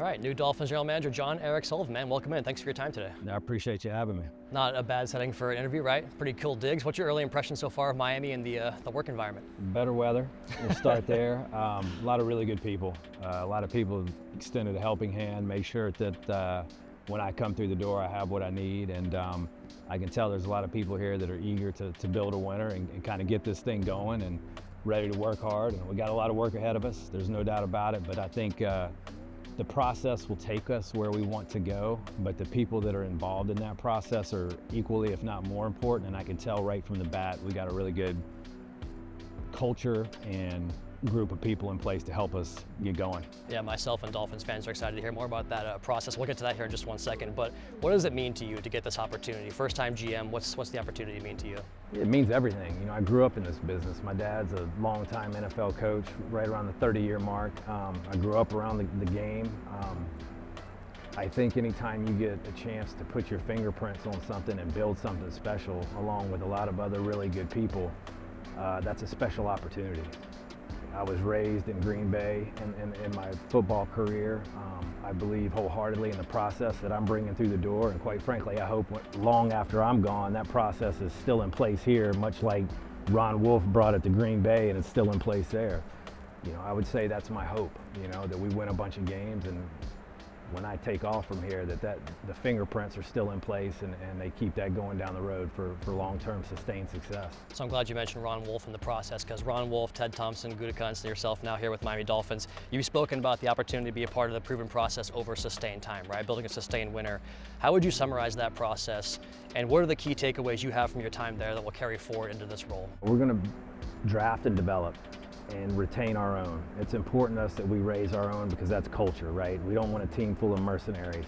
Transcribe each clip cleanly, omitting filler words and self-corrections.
All right, new Dolphins General Manager Jon-Eric Sullivan, man, welcome in. Thanks for your time today. I appreciate you having me. Not a bad setting for an interview, right? Pretty cool digs. What's your early impression so far of Miami and the work environment? Better weather, we'll start there. A lot of really good people. A lot of people extended a helping hand, made sure that when I come through the door I have what I need, and I can tell there's a lot of people here that are eager to build a winner and kind of get this thing going and ready to work hard. And we got a lot of work ahead of us, there's no doubt about it, but I think the process will take us where we want to go, but the people that are involved in that process are equally, if not more important, and I can tell right from the bat we got a really good culture and group of people in place to help us get going. Yeah, myself and Dolphins fans are excited to hear more about that process. We'll get to that here in just 1 second, but what does it mean to you to get this opportunity? First time GM, what's the opportunity mean to you? It means everything. You know, I grew up in this business. My dad's a longtime NFL coach, right around the 30-year mark. I grew up around the game. I think anytime you get a chance to put your fingerprints on something and build something special along with a lot of other really good people, that's a special opportunity. I was raised in Green Bay in my football career. I believe wholeheartedly in the process that I'm bringing through the door, and quite frankly, I hope long after I'm gone, that process is still in place here, much like Ron Wolf brought it to Green Bay and it's still in place there. You know, I would say that's my hope, you know, that we win a bunch of games, and when I take off from here, that the fingerprints are still in place and they keep that going down the road for long-term sustained success. So I'm glad you mentioned Ron Wolf in the process, because Ron Wolf, Ted Thompson, Gutekunst, and yourself now here with Miami Dolphins, you've spoken about the opportunity to be a part of the proven process over sustained time, right? Building a sustained winner. How would you summarize that process, and what are the key takeaways you have from your time there that will carry forward into this role? We're going to draft and develop and retain our own. It's important to us that we raise our own because that's culture, right? We don't want a team full of mercenaries.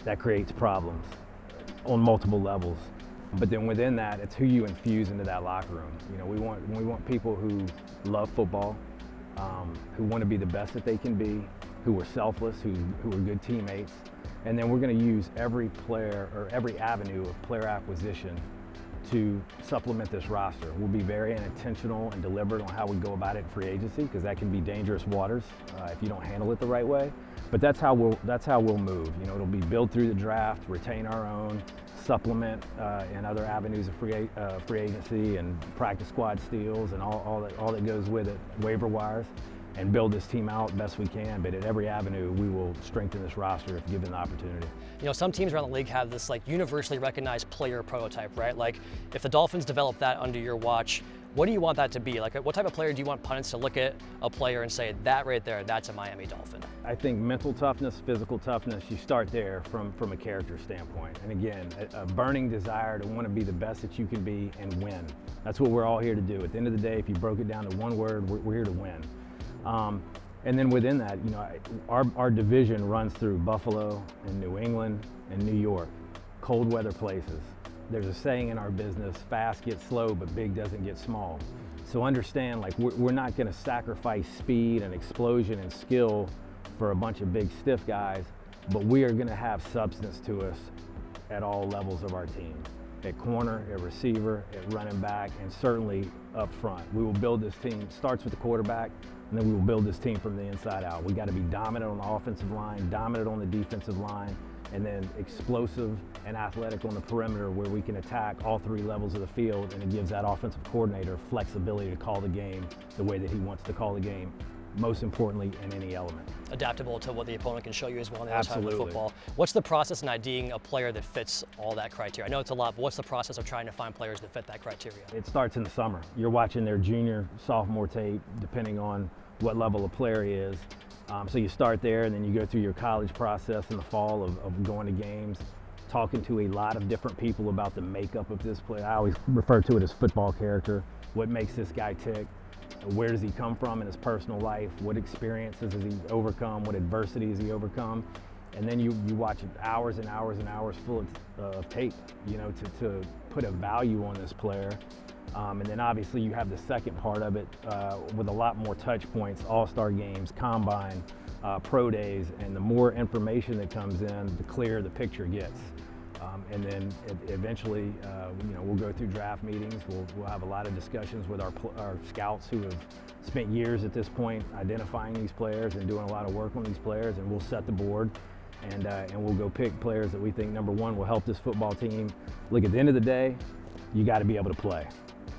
That creates problems on multiple levels. But then within that, it's who you infuse into that locker room. You know, we want people who love football, who want to be the best that they can be, who are selfless, who are good teammates. And then we're going to use every player or every avenue of player acquisition to supplement this roster. We'll be very intentional and deliberate on how we go about it in free agency, because that can be dangerous waters if you don't handle it the right way. But that's how we'll move. You know, it'll be build through the draft, retain our own, supplement in other avenues of free agency and practice squad steals and all that goes with it, waiver wires, and build this team out best we can. But at every avenue, we will strengthen this roster if given the opportunity. You know, some teams around the league have this like universally recognized player prototype, right? Like if the Dolphins develop that under your watch, what do you want that to be? Like what type of player do you want pundits to look at a player and say, that right there, that's a Miami Dolphin? I think mental toughness, physical toughness, you start there from a character standpoint. And again, a burning desire to want to be the best that you can be and win. That's what we're all here to do. At the end of the day, if you broke it down to one word, we're here to win. And then within that, you know, our division runs through Buffalo and New England and New York, cold weather places. There's a saying in our business, fast gets slow, but big doesn't get small. So understand, like, we're not going to sacrifice speed and explosion and skill for a bunch of big stiff guys, but we are going to have substance to us at all levels of our team. At corner, at receiver, at running back, and certainly up front. We will build this team, it starts with the quarterback, and then we will build this team from the inside out. We got to be dominant on the offensive line, dominant on the defensive line, and then explosive and athletic on the perimeter where we can attack all three levels of the field, and it gives that offensive coordinator flexibility to call the game the way that he wants to call the game, most importantly in any element. Adaptable to what the opponent can show you as well on the other side of the Absolutely. football. What's the process in IDing a player that fits all that criteria? I know it's a lot, but what's the process of trying to find players that fit that criteria? It starts in the summer. You're watching their junior, sophomore tape, depending on what level of player he is. So you start there, and then you go through your college process in the fall of going to games, talking to a lot of different people about the makeup of this player. I always refer to it as football character. What makes this guy tick? Where does he come from in his personal life? What experiences has he overcome? What adversity has he overcome? And then you watch hours and hours and hours full of tape, you know, to put a value on this player. And then obviously you have the second part of it with a lot more touch points, all-star games, combine, pro days, and the more information that comes in, the clearer the picture gets. And then eventually, we'll go through draft meetings. We'll have a lot of discussions with our scouts who have spent years at this point identifying these players and doing a lot of work on these players, and we'll set the board and we'll go pick players that we think, number one, will help this football team. Look, at the end of the day, you got to be able to play,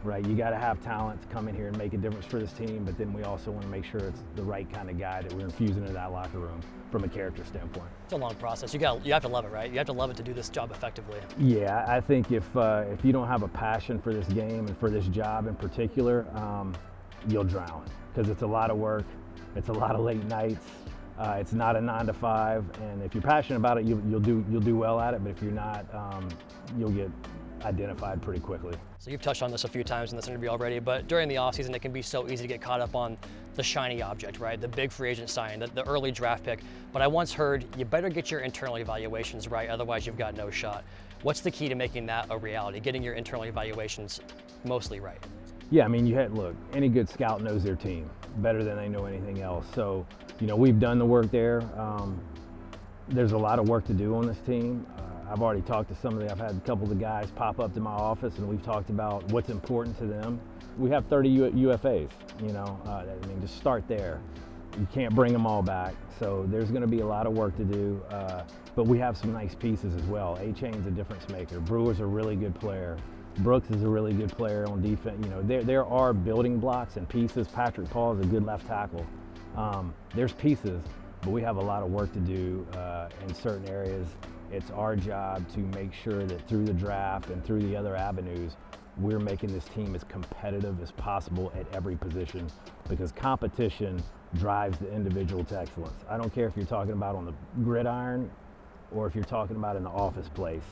right? You got to have talent to come in here and make a difference for this team, but then we also want to make sure it's the right kind of guy that we're infusing into that locker room from a character standpoint. It's a long process. You have to love it, right? You have to love it to do this job effectively. Yeah, I think if you don't have a passion for this game and for this job in particular, you'll drown, because it's a lot of work, it's a lot of late nights. It's not a 9 to 5, and if you're passionate about it, you'll do well at it. But if you're not, you'll get identified pretty quickly. So you've touched on this a few times in this interview already, but during the offseason, it can be so easy to get caught up on the shiny object, right? The big free agent sign, the early draft pick. But I once heard you better get your internal evaluations right, otherwise you've got no shot. What's the key to making that a reality, getting your internal evaluations mostly right? Yeah, I mean, look, any good scout knows their team better than they know anything else. So, we've done the work there. There's a lot of work to do on this team. I've already talked to I've had a couple of the guys pop up to my office, and we've talked about what's important to them. We have 30 UFAs, just start there. You can't bring them all back, so there's going to be a lot of work to do, but we have some nice pieces as well. A-Chain's a difference maker. Brewer's a really good player. Brooks is a really good player on defense. There are building blocks and pieces. Patrick Paul is a good left tackle. There's pieces, but we have a lot of work to do in certain areas. It's our job to make sure that through the draft and through the other avenues, we're making this team as competitive as possible at every position, because competition drives the individual to excellence. I don't care if you're talking about on the gridiron or if you're talking about in the office place.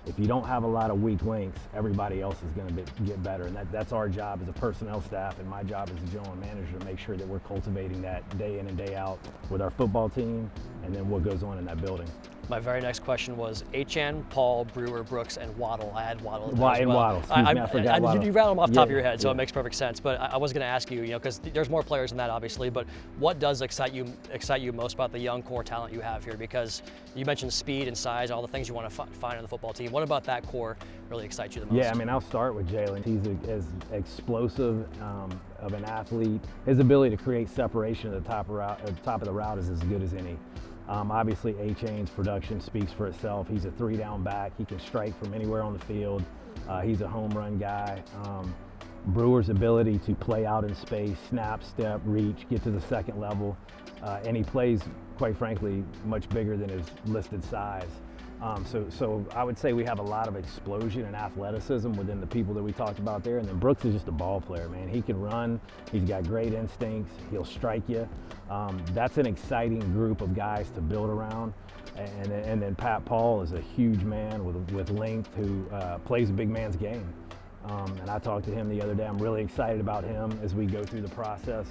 If you don't have a lot of weak links, everybody else is going to get better, and that's our job as a personnel staff, and my job as a general manager to make sure that we're cultivating that day in and day out with our football team, and then what goes on in that building. My very next question was Achane, Paul, Brewer, Brooks, and Waddle. I had Waddle in there as well. Waddle. Excuse me, I forgot Waddle. You rattled them off the top of your head, so it makes perfect sense. But I was going to ask you, because there's more players than that, obviously. But what does excite you most about the young core talent you have here? Because you mentioned speed and size, all the things you want to find on the football team. What about that core really excites you the most? Yeah, I'll start with Jalen. He's as explosive of an athlete. His ability to create separation at the top of the route is as good as any. Obviously, A-Chain's production speaks for itself. He's a 3-down back. He can strike from anywhere on the field. He's a home run guy. Brewer's ability to play out in space, snap, step, reach, get to the second level, and he plays, quite frankly, much bigger than his listed size. So I would say we have a lot of explosion and athleticism within the people that we talked about there. And then Brooks is just a ball player, man. He can run. He's got great instincts. He'll strike you. That's an exciting group of guys to build around. And then Pat Paul is a huge man with length who plays a big man's game. And I talked to him the other day. I'm really excited about him as we go through the process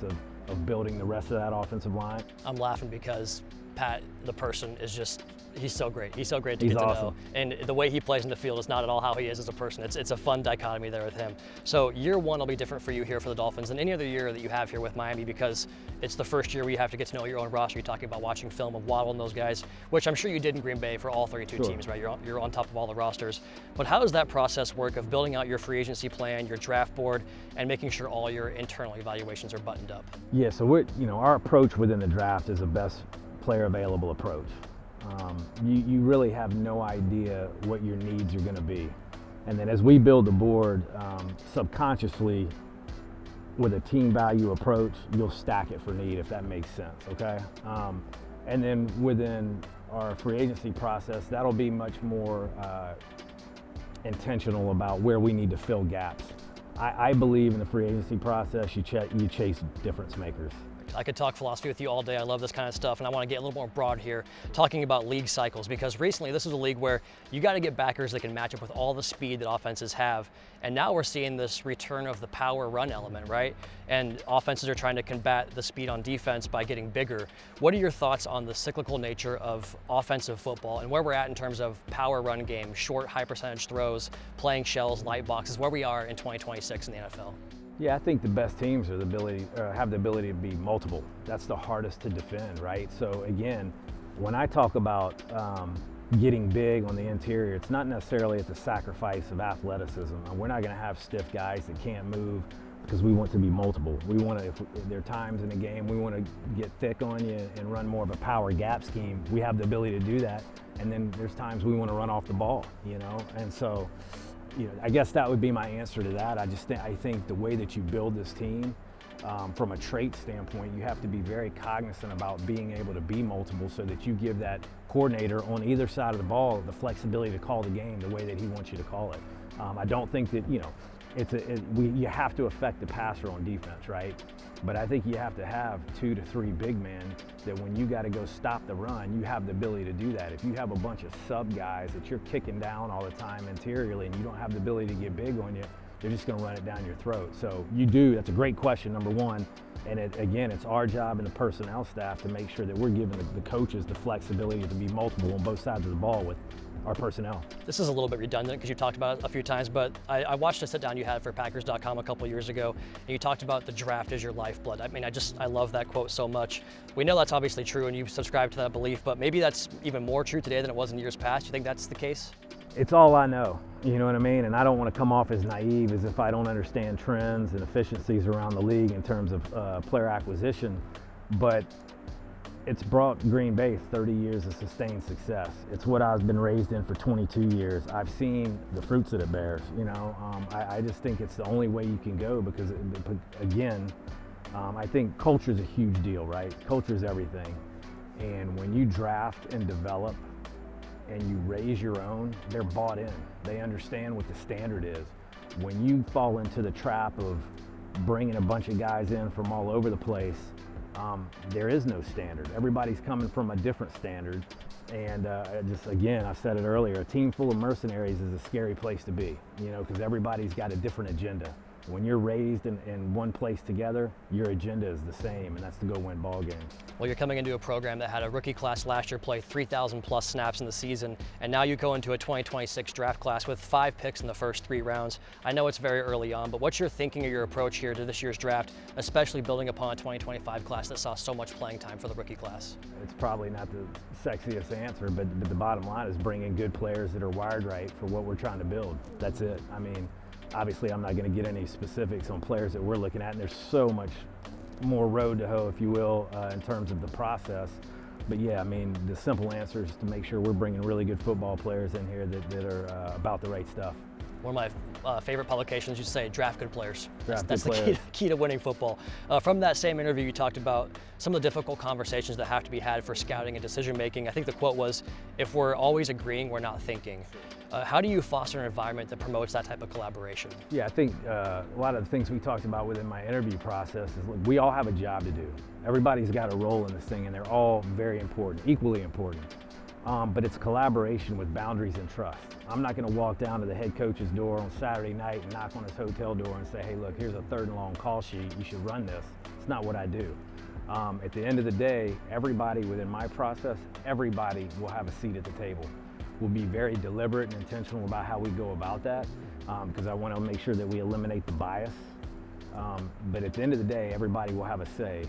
of building the rest of that offensive line. I'm laughing because Pat, the person, is just, he's so great. He's so great to get to know. And the way he plays in the field is not at all how he is as a person. It's a fun dichotomy there with him. So year one will be different for you here for the Dolphins than any other year that you have here with Miami, because it's the first year where you have to get to know your own roster. You're talking about watching film of Waddle and those guys, which I'm sure you did in Green Bay for all 32 teams, right? You're on top of all the rosters. But how does that process work of building out your free agency plan, your draft board, and making sure all your internal evaluations are buttoned up? Yeah, so our approach within the draft is the best player available approach. You really have no idea what your needs are going to be. And then as we build the board, subconsciously, with a team value approach, you'll stack it for need, if that makes sense, okay? And then within our free agency process, that'll be much more intentional about where we need to fill gaps. I believe in the free agency process, you chase difference makers. I could talk philosophy with you all day. I love this kind of stuff, and I want to get a little more broad here, talking about league cycles, because recently this is a league where you got to get backers that can match up with all the speed that offenses have, and now we're seeing this return of the power run element, right? And offenses are trying to combat the speed on defense by getting bigger. What are your thoughts on the cyclical nature of offensive football and where we're at in terms of power run game, short, high percentage throws, playing shells, light boxes, where we are in 2026 in the NFL? Yeah, I think the best teams have the ability to be multiple. That's the hardest to defend, right? So again, when I talk about getting big on the interior, it's not necessarily at the sacrifice of athleticism. We're not going to have stiff guys that can't move because we want to be multiple. We want to, if there are times in the game we want to get thick on you and run more of a power gap scheme, we have the ability to do that. And then there's times we want to run off the ball, you know? And so, you know, I guess that would be my answer to that. I think the way that you build this team, from a trait standpoint, you have to be very cognizant about being able to be multiple so that you give that coordinator on either side of the ball the flexibility to call the game the way that he wants you to call it. I don't think that, you know, you have to affect the passer on defense, right? But I think you have to have 2 to 3 big men that when you got to go stop the run, you have the ability to do that. If you have a bunch of sub guys that you're kicking down all the time interiorly and you don't have the ability to get big on you, they're just going to run it down your throat. So you do, that's a great question, number one. And again, it's our job and the personnel staff to make sure that we're giving the coaches the flexibility to be multiple on both sides of the ball with our personnel. This is a little bit redundant because you talked about it a few times, but I watched a sit down you had for Packers.com a couple years ago, and you talked about the draft as your lifeblood. I mean, I love that quote so much. We know that's obviously true and you subscribe to that belief, but maybe that's even more true today than it was in years past. You think that's the case? It's all I know, you know what I mean? And I don't want to come off as naive as if I don't understand trends and efficiencies around the league in terms of player acquisition, but it's brought Green Bay 30 years of sustained success. It's what I've been raised in for 22 years. I've seen the fruits that it bears, you know. I just think it's the only way you can go because, again, I think culture is a huge deal, right? Culture is everything. And when you draft and develop and you raise your own, they're bought in. They understand what the standard is. When you fall into the trap of bringing a bunch of guys in from all over the place, there is no standard. Everybody's coming from a different standard. And again, I said it earlier, a team full of mercenaries is a scary place to be, you know, because everybody's got a different agenda. When you're raised in one place together, your agenda is the same, and that's to go win ball games. Well, you're coming into a program that had a rookie class last year play 3,000 plus snaps in the season, and now you go into a 2026 draft class with 5 picks in the first 3 rounds. I know it's very early on, but what's your thinking or your approach here to this year's draft, especially building upon a 2025 class that saw so much playing time for the rookie class? It's probably not the sexiest answer, but the bottom line is bringing good players that are wired right for what we're trying to build. That's it. I mean, obviously, I'm not going to get any specifics on players that we're looking at, and there's so much more road to hoe, if you will, in terms of the process. But yeah, I mean, the simple answer is to make sure we're bringing really good football players in here that are about the right stuff. One of my favorite publications used to say, draft good players. That's players. The key to winning football. From that same interview, you talked about some of the difficult conversations that have to be had for scouting and decision making. I think the quote was, if we're always agreeing, we're not thinking. How do you foster an environment that promotes that type of collaboration? Yeah, I think a lot of the things we talked about within my interview process is, look, we all have a job to do. Everybody's got a role in this thing, and they're all very important, equally important. But it's collaboration with boundaries and trust. I'm not going to walk down to the head coach's door on Saturday night and knock on his hotel door and say, hey, look, here's a 3rd and long call sheet. You should run this. It's not what I do. At the end of the day, everybody within my process, everybody will have a seat at the table. We'll be very deliberate and intentional about how we go about that because I want to make sure that we eliminate the bias. But at the end of the day, everybody will have a say.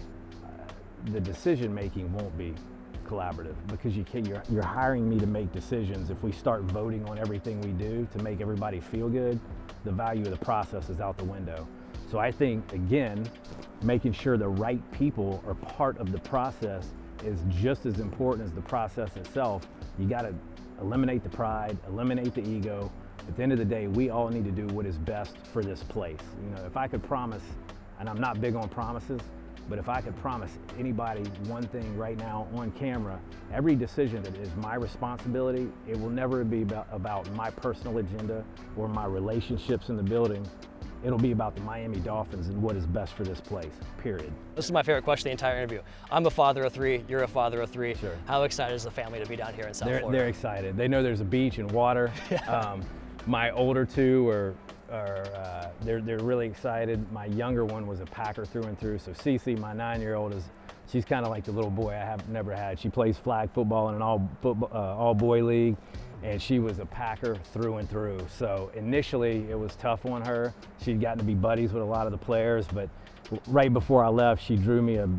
The decision making won't be collaborative because you're hiring me to make decisions. If we start voting on everything we do to make everybody feel good, the value of the process is out the window. So I think, again, making sure the right people are part of the process is just as important as the process itself. You got to eliminate the pride, eliminate the ego. At the end of the day, we all need to do what is best for this place. You know, if I could promise, and I'm not big on promises, but if I could promise anybody one thing right now on camera, every decision that is my responsibility, it will never be about my personal agenda or my relationships in the building. It'll be about the Miami Dolphins and what is best for this place, period. This is my favorite question of the entire interview. I'm a father of 3, you're a father of 3. Sure. How excited is the family to be down here in South Florida? They're excited. They know there's a beach and water. Yeah. My older 2 they're really excited. My younger one was a Packer through and through. So Cece, my 9-year-old, she's kind of like the little boy I have never had. She plays flag football in an all boy league, and she was a Packer through and through. So initially it was tough on her. She'd gotten to be buddies with a lot of the players, but right before I left, she drew me a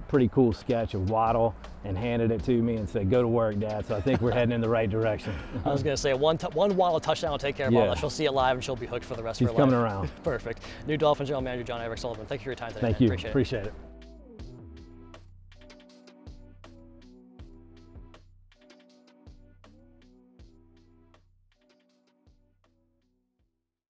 pretty cool sketch of Waddle and handed it to me and said, "Go to work, Dad." So I think we're heading in the right direction. I was going to say one Waddle touchdown will take care of all Yeah. that. She'll see it live and she'll be hooked for the rest of her life. She's coming around. Perfect. New Dolphins General Manager Jon-Eric Sullivan. Thank you for your time today. Thank you. Appreciate it. Appreciate it.